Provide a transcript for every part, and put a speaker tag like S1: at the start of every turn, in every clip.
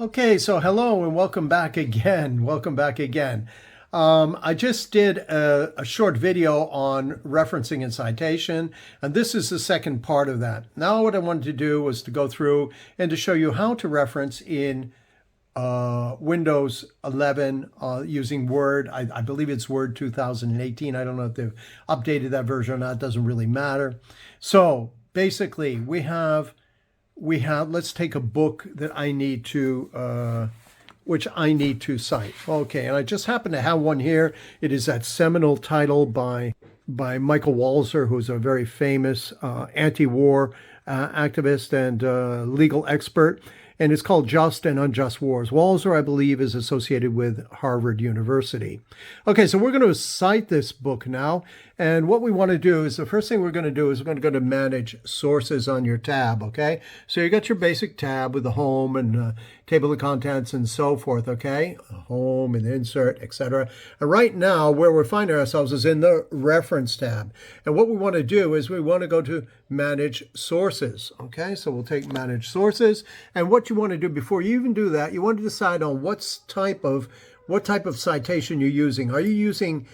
S1: Okay, so hello and welcome back again. Welcome back again. I just did a short video on referencing and citation, and this is the second part of that. Now what I wanted to do was to go through and to show you how to reference in Windows 11 using Word. I believe it's Word 2018. I don't know if they've updated that version or not. It doesn't really matter. So basically let's take a book that I need to, which I need to cite. Okay, and I just happen to have one here. It is that seminal title by Michael Walzer, who's a very famous anti-war activist and legal expert. And it's called Just and Unjust Wars. Walzer, I believe, is associated with Harvard University. Okay, so we're going to cite this book now. And what we want to do is, the first thing we're going to do is we're going to go to Manage Sources on your tab, okay? So you got your basic tab with the home and table of contents and so forth, okay? Home and insert, etc. And right now, where we're finding ourselves is in the Reference tab. And what we want to do is we want to go to Manage Sources, okay? So we'll take Manage Sources. And what you want to do before you even do that, you want to decide on what type of citation you're using. Are you using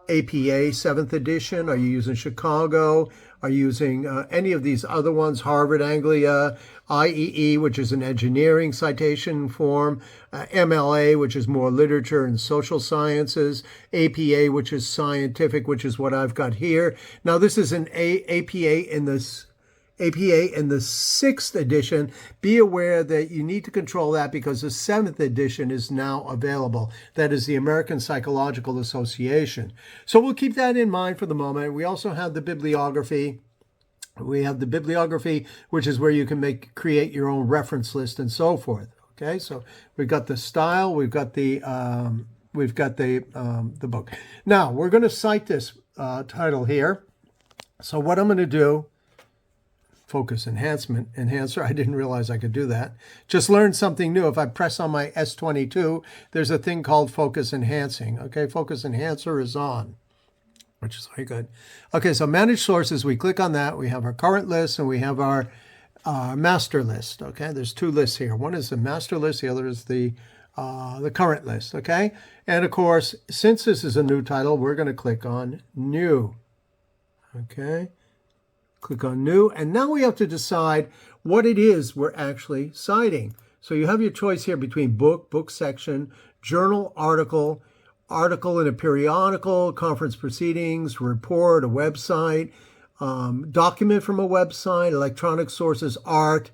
S1: APA 7th edition? Are you using Chicago? Are you using any of these other ones? Harvard, Anglia, IEE, which is an engineering citation form, MLA, which is more literature and social sciences, APA, which is scientific, which is what I've got here. Now, this is an APA in the 6th edition. Be aware that you need to control that because the 7th edition is now available. That is the American Psychological Association. So we'll keep that in mind for the moment. We also have the bibliography. We have the bibliography, which is where you can create your own reference list and so forth. Okay, so we've got the style, we've got the book. Now we're going to cite this title here. So what I'm going to do. Focus enhancer. I didn't realize I could do that. Just learned something new. If I press on my S22, there's a thing called focus enhancing. Okay, focus enhancer is on, which is very good. Okay, so manage sources. We click on that. We have our current list and we have our master list. Okay, there's two lists here. One is the master list. The other is the current list. Okay, and of course, since this is a new title, we're going to click on new. Okay. Click on New, and now we have to decide what it is we're actually citing. So you have your choice here between book section, journal, article in a periodical, conference proceedings, report, a website, document from a website, electronic sources, art,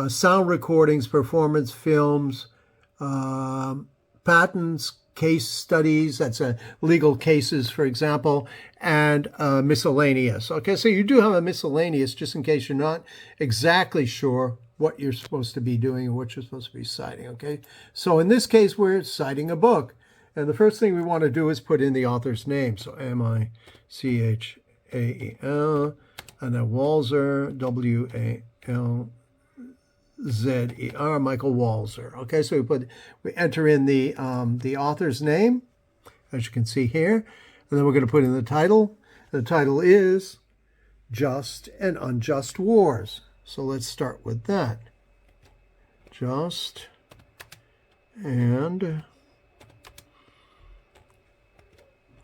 S1: sound recordings, performance, films, patents, case studies, that's legal cases, for example, and miscellaneous. Okay, so you do have a miscellaneous just in case you're not exactly sure what you're supposed to be doing and what you're supposed to be citing. Okay, so in this case, we're citing a book. And the first thing we want to do is put in the author's name. So M-I-C-H-A-E-L, and then Walzer, W-A-L-Z-E-R, Michael Walzer. Okay, so we enter in the author's name, as you can see here, and then we're going to put in the title. The title is Just and Unjust Wars. So let's start with that. Just and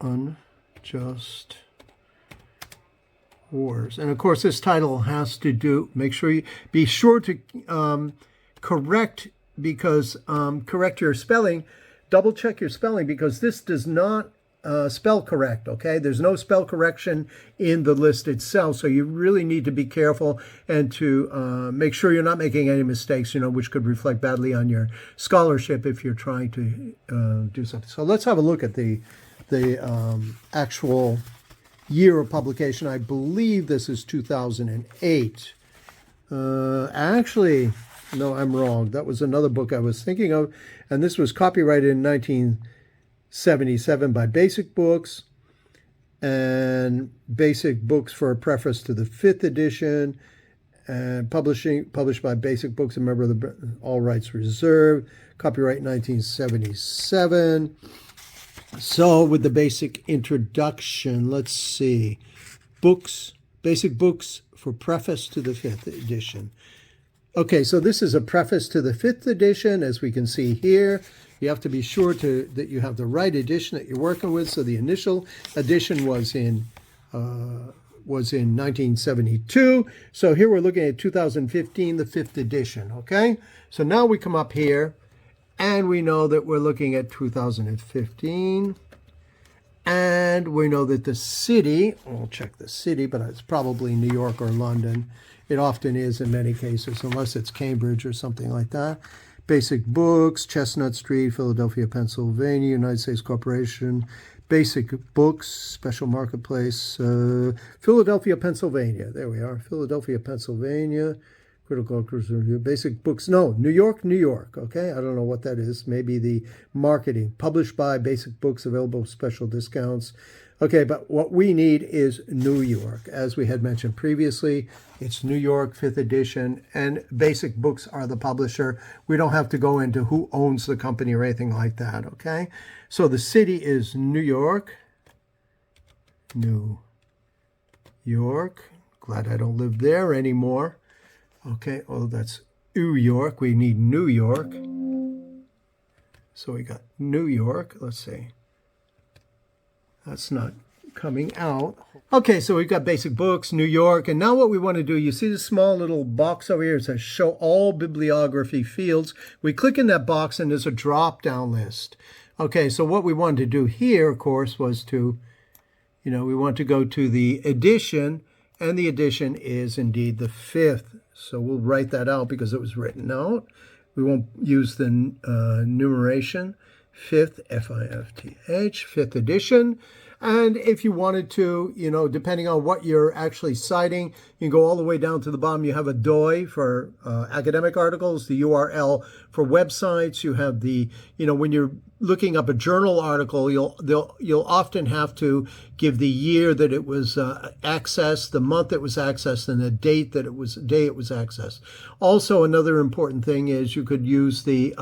S1: Unjust Wars. And of course, this title has to do, be sure to correct your spelling, double check your spelling because this does not spell correct, okay? There's no spell correction in the list itself, so you really need to be careful and to make sure you're not making any mistakes, which could reflect badly on your scholarship if you're trying to do something. So let's have a look at the actual year of publication. I believe this is 2008. Actually, no, I'm wrong. That was another book I was thinking of, and this was copyrighted in 1977 by Basic Books, and Basic Books for a preface to the 5th edition, and published by Basic Books, a member of the All Rights Reserved, copyright 1977. So with the basic introduction, let's see. Basic Books for preface to the 5th edition. Okay, so this is a preface to the 5th edition, as we can see here. You have to be sure that you have the right edition that you're working with. So the initial edition was in 1972. So here we're looking at 2015, the 5th edition, okay? So now we come up here, and we know that we're looking at 2015. And we know that the city, we'll check the city, but it's probably New York or London. It often is in many cases, unless it's Cambridge or something like that. Basic Books, Chestnut Street, Philadelphia, Pennsylvania, United States Corporation. Basic Books, Special Marketplace, Philadelphia, Pennsylvania. There we are, Philadelphia, Pennsylvania. Critical Review, Basic Books. No, New York, New York. Okay, I don't know what that is. Maybe the marketing. Published by Basic Books, available with special discounts. Okay, but what we need is New York. As we had mentioned previously, it's New York, 5th edition, and Basic Books are the publisher. We don't have to go into who owns the company or anything like that, okay? So the city is New York. New York. Glad I don't live there anymore. Okay, oh, that's New York. We need New York. So we got New York. Let's see. That's not coming out. Okay, so we've got Basic Books, New York. And now what we want to do, you see this small little box over here. It says Show All Bibliography Fields. We click in that box and there's a drop-down list. Okay, so what we wanted to do here, of course, was to, we want to go to the edition. And the edition is indeed the 5th. So we'll write that out because it was written out. We won't use the numeration. 5th, F-I-F-T-H, 5th edition. And if you wanted to, depending on what you're actually citing, you can go all the way down to the bottom. You have a DOI for academic articles, the URL for websites. You have the, when you're looking up a journal article, you'll often have to give the year that it was accessed, the month it was accessed, and the day it was accessed. Also, another important thing is you could use the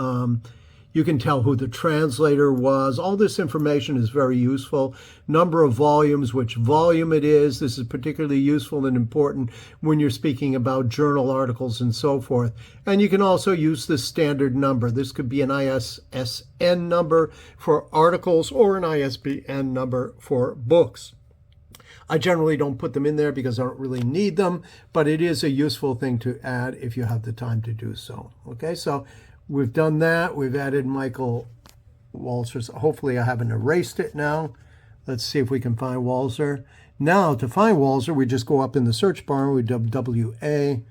S1: you can tell who the translator was. All this information is very useful. Number of volumes, which volume it is. This is particularly useful and important when you're speaking about journal articles and so forth. And you can also use the standard number. This could be an ISSN number for articles or an ISBN number for books. I generally don't put them in there because I don't really need them, but it is a useful thing to add if you have the time to do so. Okay, so we've done that. We've added Michael Walzer's. Hopefully I haven't erased it now. Let's see if we can find Walzer. Now, to find Walzer, we just go up in the search bar and we W-A-L.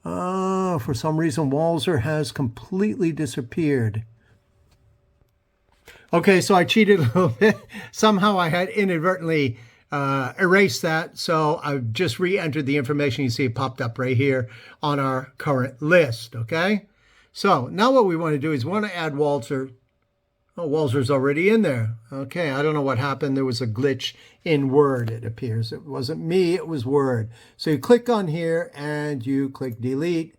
S1: For some reason, Walzer has completely disappeared. Okay, so I cheated a little bit. Somehow I had inadvertently erase that. So I've just re-entered the information. You see it popped up right here on our current list. Okay. So now what we want to do is we want to add Walzer. Oh, Walzer's already in there. Okay. I don't know what happened. There was a glitch in Word, it appears. It wasn't me. It was Word. So you click on here and you click delete.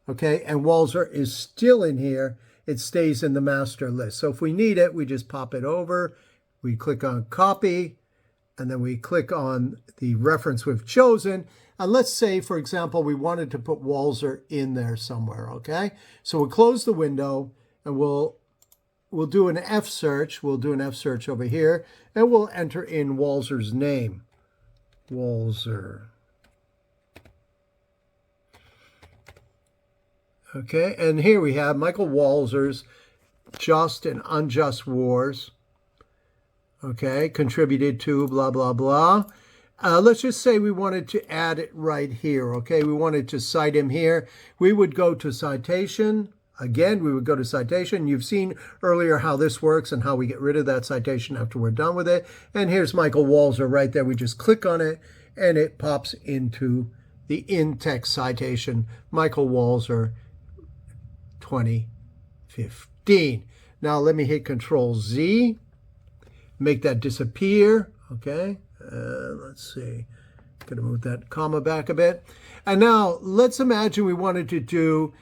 S1: Okay. And Walzer is still in here. It stays in the master list. So if we need it, we just pop it over. We click on copy. And then we click on the reference we've chosen. And let's say, for example, we wanted to put Walzer in there somewhere, okay? So we'll close the window and we'll do an F search. We'll do an F search over here and we'll enter in Walzer's name. Walzer. Okay, and here we have Michael Walzer's Just and Unjust Wars. Okay, contributed to blah, blah, blah. Let's just say we wanted to add it right here, okay? We wanted to cite him here. We would go to citation. Again, we would go to citation. You've seen earlier how this works and how we get rid of that citation after we're done with it. And here's Michael Walzer right there. We just click on it and it pops into the in-text citation, Michael Walzer 2015. Now let me hit Control-Z. Make that disappear, okay? Let's see. Gonna move that comma back a bit. And now let's imagine we wanted to do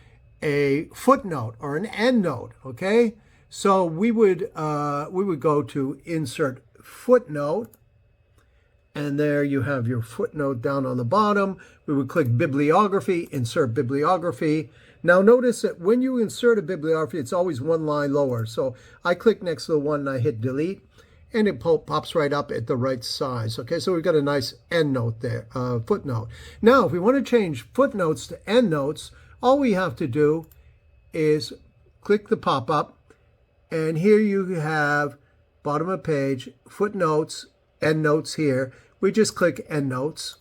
S1: a footnote or an endnote, okay? So we would go to Insert Footnote, And there you have your footnote down on the bottom. We would click bibliography, insert bibliography. Now notice that when you insert a bibliography, it's always one line lower. So I click next to the one and I hit delete, and it pops right up at the right size. Okay, so we've got a nice endnote there, footnote. Now, if we want to change footnotes to endnotes, all we have to do is click the pop-up, and here you have bottom of page, footnotes, endnotes here. We just click endnotes,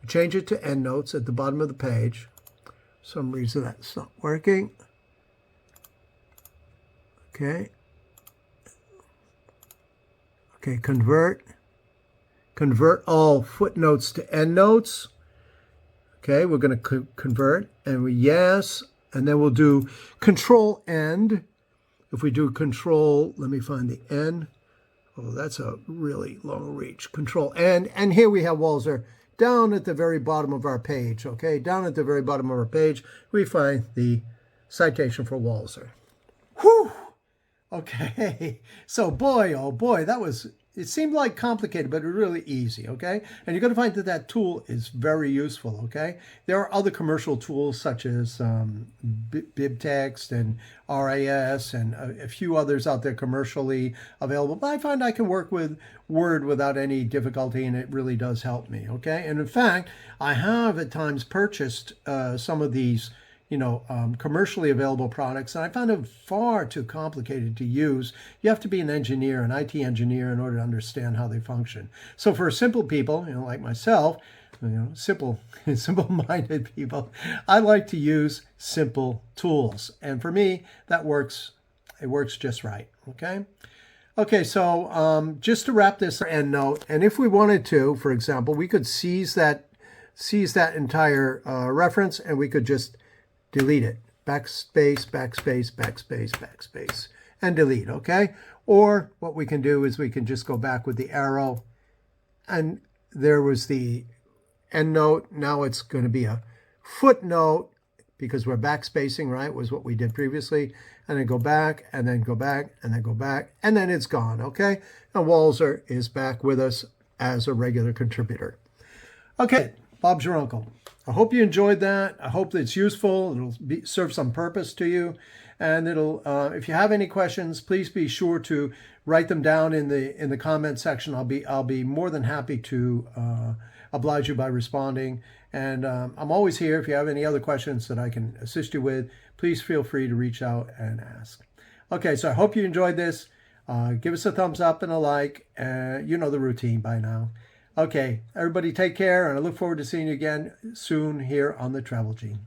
S1: change it to endnotes at the bottom of the page. For some reason that's not working. Okay. Okay, convert all footnotes to endnotes. Okay, we're going to convert, and yes, and then we'll do control end. If we do control, let me find the end. Oh, that's a really long reach. Control end, and here we have Walser down at the very bottom of our page. Okay, down at the very bottom of our page, we find the citation for Walser. Whew! Okay, so boy, oh boy, it seemed like complicated, but really easy, okay? And you're going to find that that tool is very useful, okay? There are other commercial tools such as BibTeX and RAS and a few others out there commercially available, but I find I can work with Word without any difficulty, and it really does help me, okay? And in fact, I have at times purchased some of these commercially available products, and I found them far too complicated to use. You have to be an engineer, an IT engineer, in order to understand how they function. So for simple people, like myself, simple-minded people, I like to use simple tools. And for me, it works just right, okay? Okay, so just to wrap this endnote, and if we wanted to, for example, we could seize that entire reference, and we could just delete it. Backspace, backspace, backspace, backspace, and delete, okay? Or what we can do is we can just go back with the arrow, and there was the endnote. Now it's going to be a footnote because we're backspacing, right? Was what we did previously. And then go back, and then go back, and then go back, and then it's gone, okay? And Walser is back with us as a regular contributor. Okay, Bob's your uncle. I hope you enjoyed that. I hope that it's useful. It'll serve some purpose to you. And it'll, if you have any questions, please be sure to write them down in the comment section. I'll be more than happy to oblige you by responding. And I'm always here. If you have any other questions that I can assist you with, please feel free to reach out and ask. Okay, so I hope you enjoyed this. Give us a thumbs up and a like. You know the routine by now. Okay, everybody take care, and I look forward to seeing you again soon here on the Travel Gene.